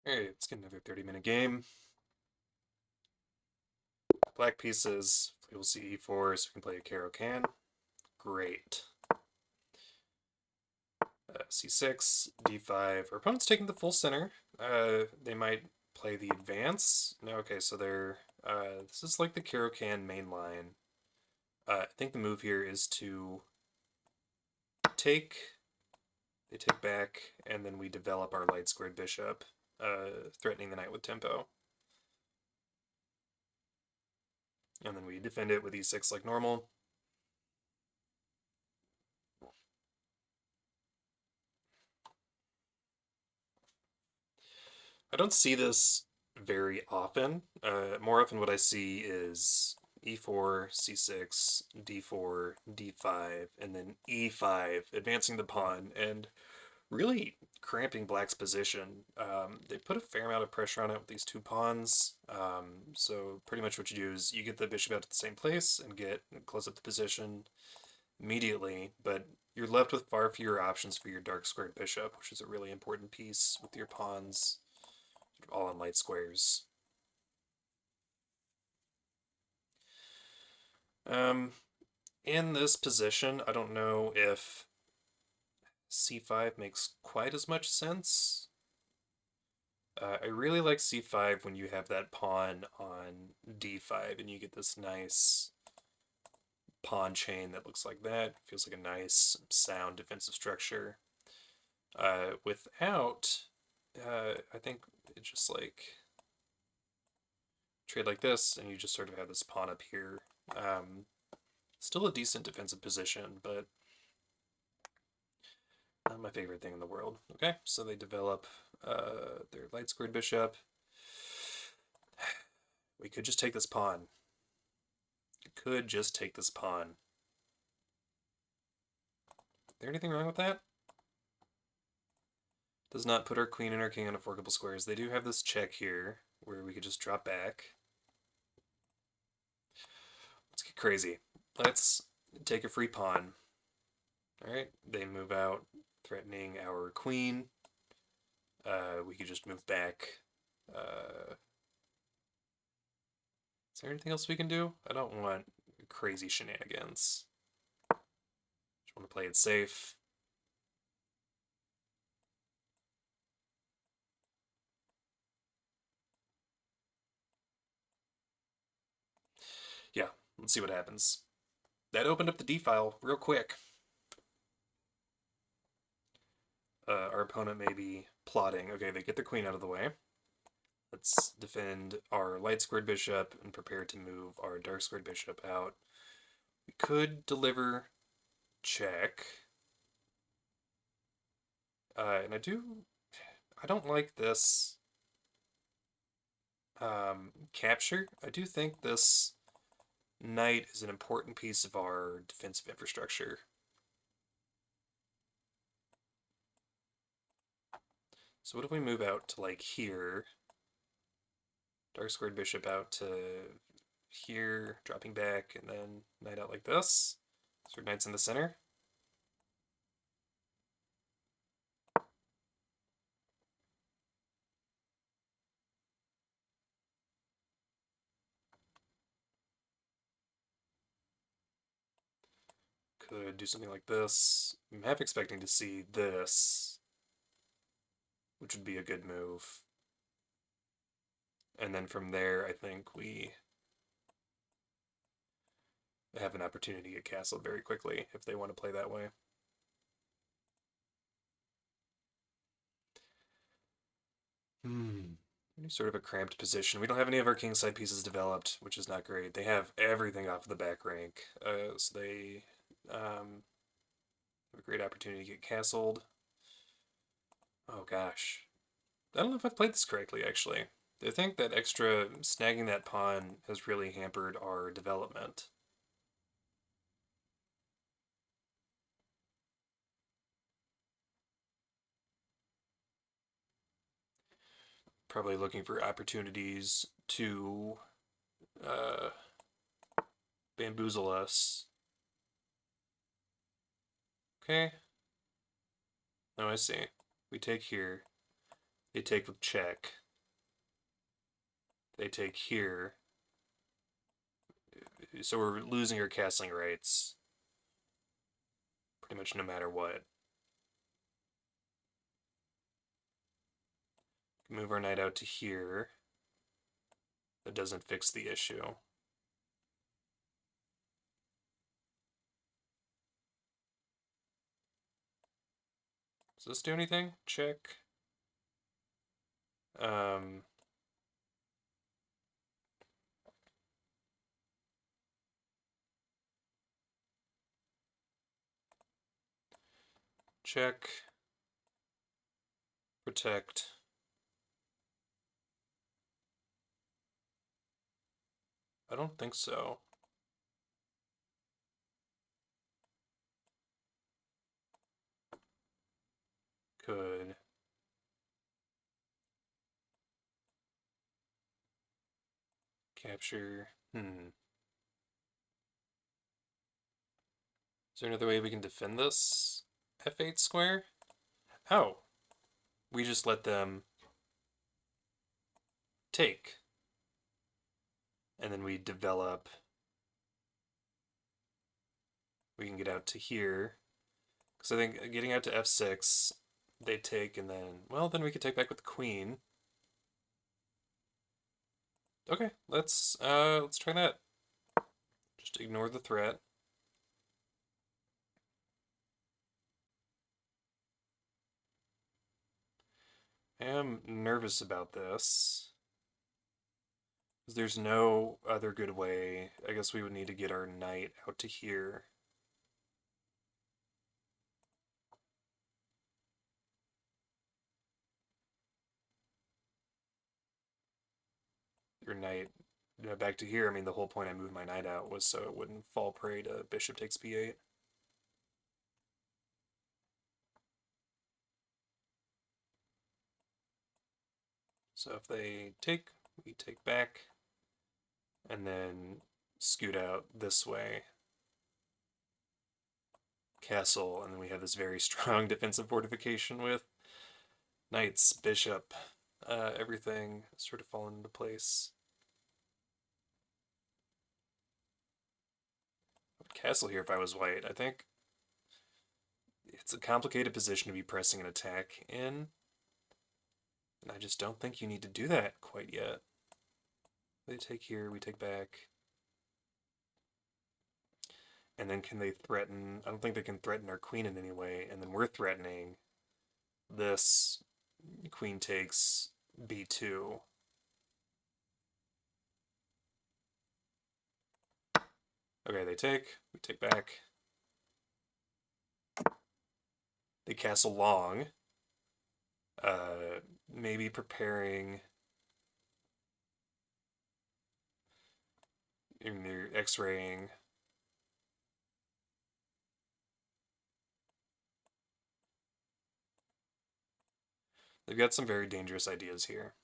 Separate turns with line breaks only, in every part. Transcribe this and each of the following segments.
Alright, let's get another 30-minute game. Black pieces. We will see e4, so we can play a caro-kann. Great. C6, d5. Our opponent's taking the full center. They might play the advance. No, okay, so they're... this is like the caro-kann main line. I think the move here is to take... They take back, and then we develop our light squared bishop, threatening the knight with tempo. And then we defend it with e6 like normal. I don't see this very often. More often what I see is e4, c6, d4, d5, and then e5, advancing the pawn, and really cramping black's position. They put a fair amount of pressure on it with these two pawns, so pretty much what you do is you get the bishop out to the same place and close up the position immediately, but you're left with far fewer options for your dark squared bishop, which is a really important piece with your pawns all in light squares. In this position, I don't know if c5 makes quite as much sense. I really like c5 when you have that pawn on d5 and you get this nice pawn chain that looks like that. Feels like a nice, sound defensive structure. Without, I think it's just like trade like this, and you just sort of have this pawn up here. Still a decent defensive position, but not my favorite thing in the world. Okay, so they develop their light squared bishop. We could just take this pawn. We could just take this pawn. Is there anything wrong with that? Does not put our queen and our king on a forkable squares. They do have this check here, where we could just drop back. Let's get crazy. Let's take a free pawn. Alright, they move out, threatening our queen. We could just move back. Is there anything else we can do? I don't want crazy shenanigans. Just want to play it safe. Yeah, let's see what happens. That opened up the D file real quick. Our opponent may be plotting. Okay, they get the queen out of the way. Let's defend our light squared bishop and prepare to move our dark squared bishop out. We could deliver check. And I don't like this capture. I do think this knight is an important piece of our defensive infrastructure. So what if we move out to like here? Dark squared bishop out to here, dropping back, and then knight out like this. So knight's in the center. Could do something like this. I'm half expecting to see this, which would be a good move. And then from there, I think we have an opportunity to get castled very quickly if they want to play that way. Sort of a cramped position. We don't have any of our kingside pieces developed, which is not great. They have everything off of the back rank, so they have a great opportunity to get castled. Oh gosh. I don't know if I've played this correctly, actually. I think that extra snagging that pawn has really hampered our development. Probably looking for opportunities to uh, bamboozle us. Okay. Oh, I see. We take here. They take with check. They take here. So we're losing our castling rights pretty much no matter what. Move our knight out to here. That doesn't fix the issue. Does this do anything? Check. Check. Protect. I don't think so. Could. Capture. Is there another way we can defend this f8 square? Oh. We just let them take. And then we develop. We can get out to here. Because I think getting out to f6, they take, and then, well, then we could take back with the queen. Okay, let's try that. Just ignore the threat. I am nervous about this. Because there's no other good way. I guess we would need to get our knight out to here. Your knight back to here. I mean, the whole point I moved my knight out was so it wouldn't fall prey to bishop takes b8. So if they take, we take back, and then scoot out this way. Castle, and then we have this very strong defensive fortification with knights, bishop, everything sort of falling into place. Castle here if I was white. I think it's a complicated position to be pressing an attack in, and I just don't think you need to do that quite yet. They take here, we take back. And then can they threaten? I don't think they can threaten our queen in any way, and then we're threatening this. Queen takes b2. Okay, they take, we take back. They castle long. Maybe preparing in their x-raying. They've got some very dangerous ideas here.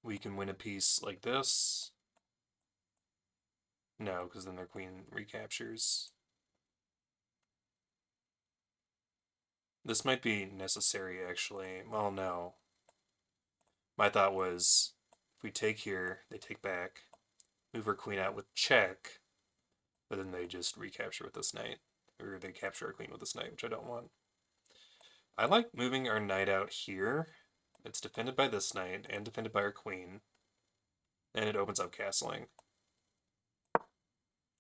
We can win a piece like this. No, because then their queen recaptures. This might be necessary, actually. Well, no. My thought was, if we take here, they take back, move our queen out with check, but then they just recapture with this knight. Or they capture our queen with this knight, which I don't want. I like moving our knight out here. It's defended by this knight and defended by our queen. And it opens up castling.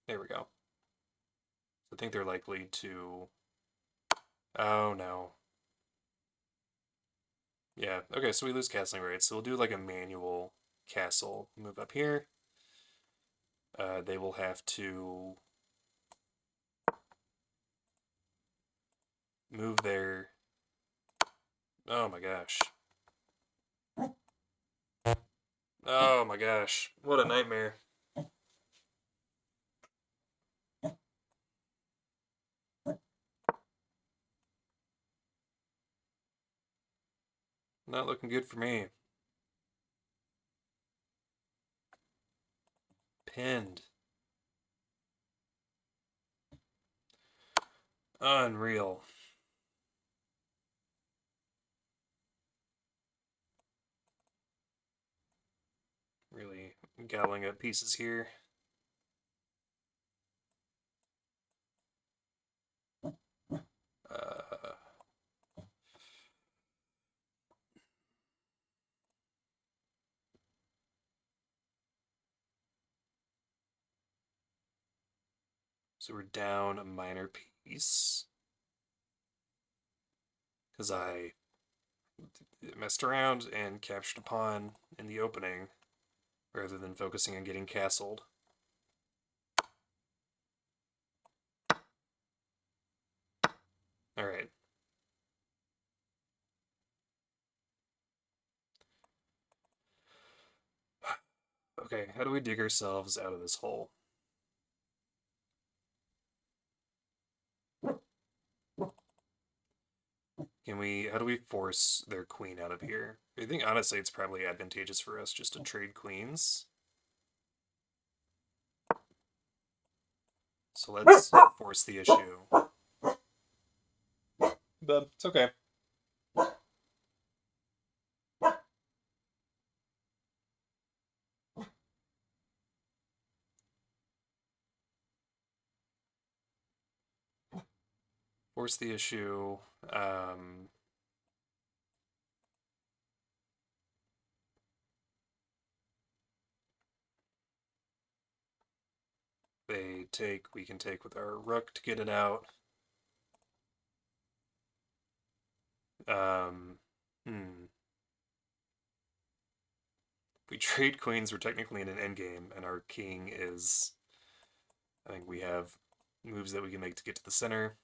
There we go. I think they're likely to... Oh, no. Yeah, okay, so we lose castling rights. So we'll do like a manual castle. Move up here. They will have to move their... Oh my gosh. Oh my gosh. What a nightmare. Not looking good for me. Pinned. Unreal. Really gobbling up pieces here. So we're down a minor piece because I messed around and captured a pawn in the opening rather than focusing on getting castled. Alright. Okay, how do we dig ourselves out of this hole? How do we force their queen out of here? I think honestly it's probably advantageous for us just to trade queens. So let's force the issue. But it's okay. Force the issue. They take, we can take with our rook to get it out. If we trade queens, we're technically in an endgame, and our king is... I think we have moves that we can make to get to the center.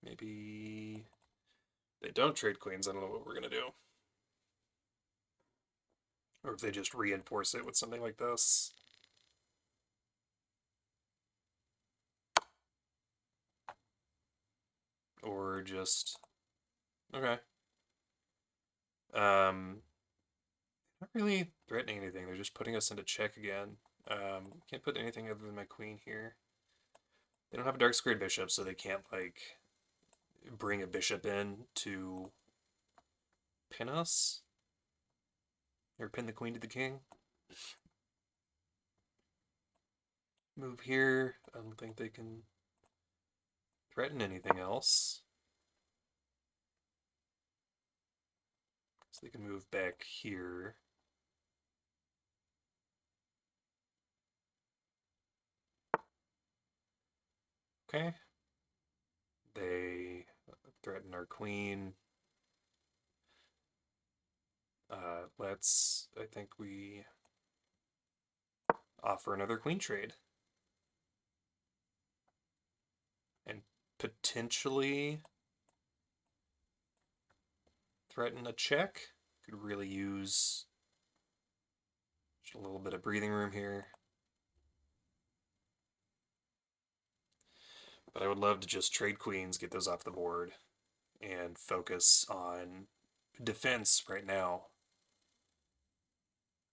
Maybe they don't trade queens, I don't know what we're going to do. Or if they just reinforce it with something like this. Or just... Okay. Not really threatening anything, they're just putting us into check again. Can't put anything other than my queen here. They don't have a dark squared bishop, so they can't, like, bring a bishop in to pin us. Or pin the queen to the king. Move here. I don't think they can threaten anything else. So they can move back here. Okay. They threaten our queen. I think we offer another queen trade. And potentially threaten a check. Could really use just a little bit of breathing room here. But I would love to just trade queens, get those off the board, and focus on defense right now.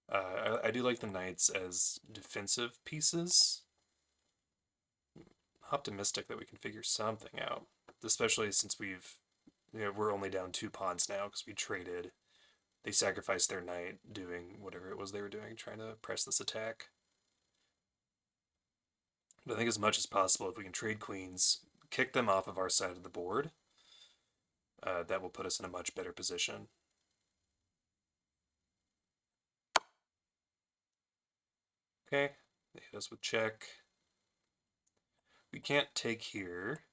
I do like the knights as defensive pieces. Optimistic that we can figure something out, especially since we're only down 2 pawns now because we traded. They sacrificed their knight doing whatever it was they were doing, trying to press this attack. But I think as much as possible, if we can trade queens, kick them off of our side of the board, that will put us in a much better position. Okay, they hit us with check. We can't take here.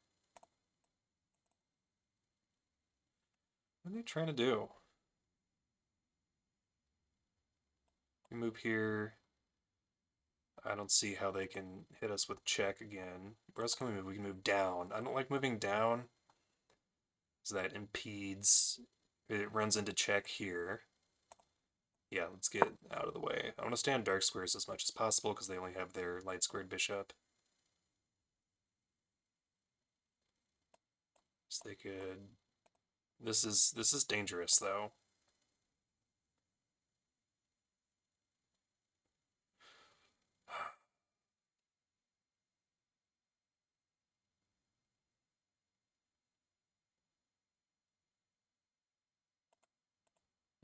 What are they trying to do? We move here. I don't see how they can hit us with check again. Where else can we move? We can move down. I don't like moving down, so that impedes. It runs into check here. Yeah, let's get out of the way. I want to stay on dark squares as much as possible because they only have their light squared bishop. So they could... This is dangerous though.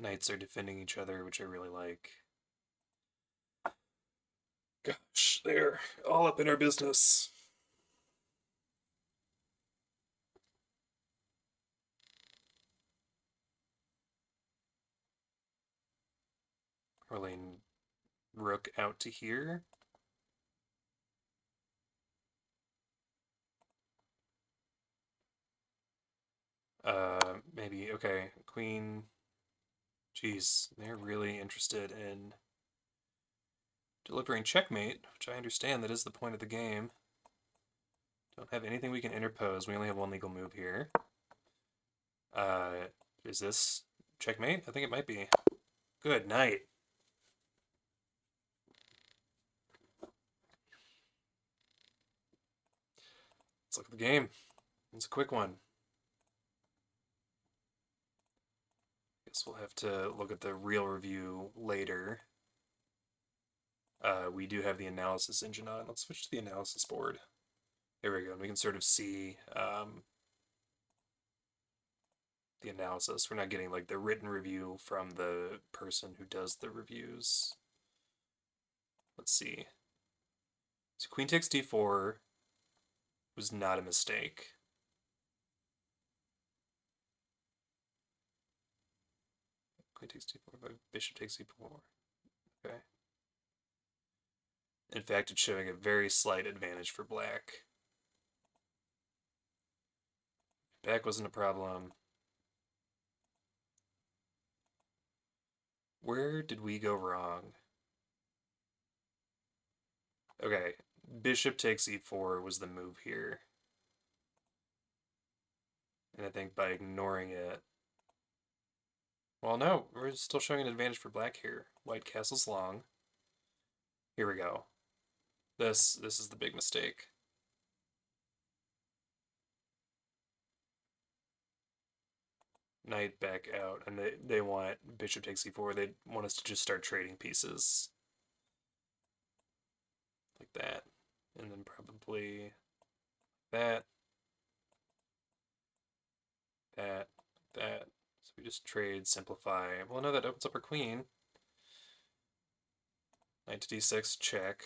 Knights are defending each other, which I really like. Gosh, they're all up in our business. Rolling rook out to here. Maybe, okay, queen. Jeez, they're really interested in delivering checkmate, which I understand that is the point of the game. Don't have anything we can interpose. We only have one legal move here. Uh, is this checkmate? I think it might be. Good night. Let's look at the game. It's a quick one. Guess we'll have to look at the real review later. We do have the analysis engine on. Let's switch to the analysis board. There we go. And we can sort of see the analysis. We're not getting like the written review from the person who does the reviews. Let's see. So queen takes d4 was not a mistake. Queen takes d4, but bishop takes e4. Okay. In fact, it's showing a very slight advantage for black. Back wasn't a problem. Where did we go wrong? Okay, bishop takes e4 was the move here. And I think by ignoring it... Well, no, we're still showing an advantage for black here. White castles long. Here we go. This is the big mistake. Knight back out, and they want bishop takes e4. They want us to just start trading pieces. Like that. And then probably that. That. That. So we just trade, simplify. Well, no, that opens up our queen. Knight to d6, check.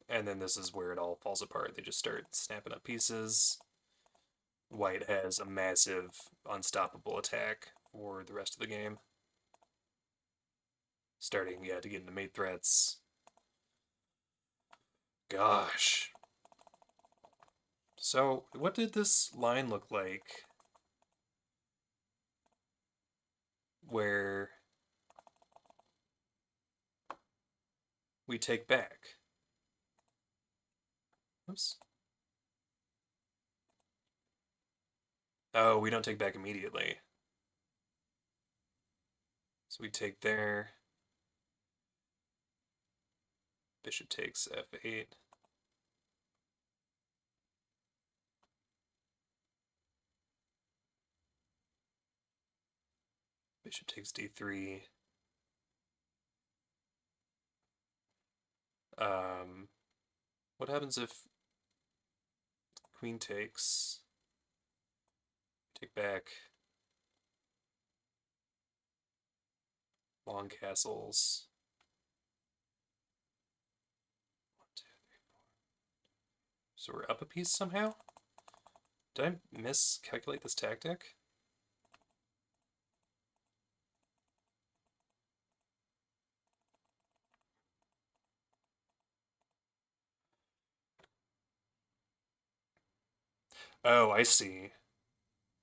And then this is where it all falls apart. They just start snapping up pieces. White has a massive, unstoppable attack for the rest of the game. Starting, yeah, to get into mate threats. Gosh. So, what did this line look like? Where we take back. Oops. Oh, we don't take back immediately. So we take there. Bishop takes f8. Bishop takes d3. What happens if queen takes? Take back. Long castles. 1, 2, 3, 4. So we're up a piece somehow? Did I miscalculate this tactic? Oh, I see.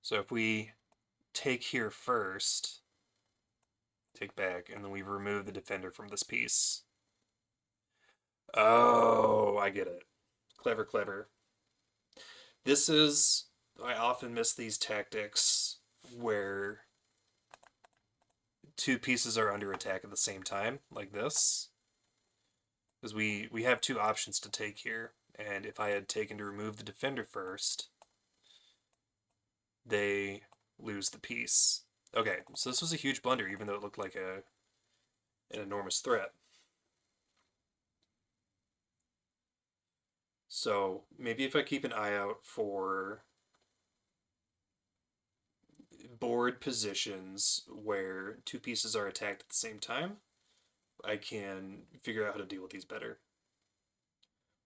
So if we take here first, take back, and then we remove the defender from this piece. Oh, I get it. Clever, clever. This is, I often miss these tactics where two pieces are under attack at the same time, like this. Because we have two options to take here, and if I had taken to remove the defender first, they lose the piece. Okay, so this was a huge blunder, even though it looked like an enormous threat. So maybe if I keep an eye out for board positions where two pieces are attacked at the same time, I can figure out how to deal with these better.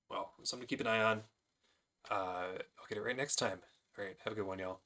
Well, something to keep an eye on. I'll get it right next time. All right, have a good one, y'all.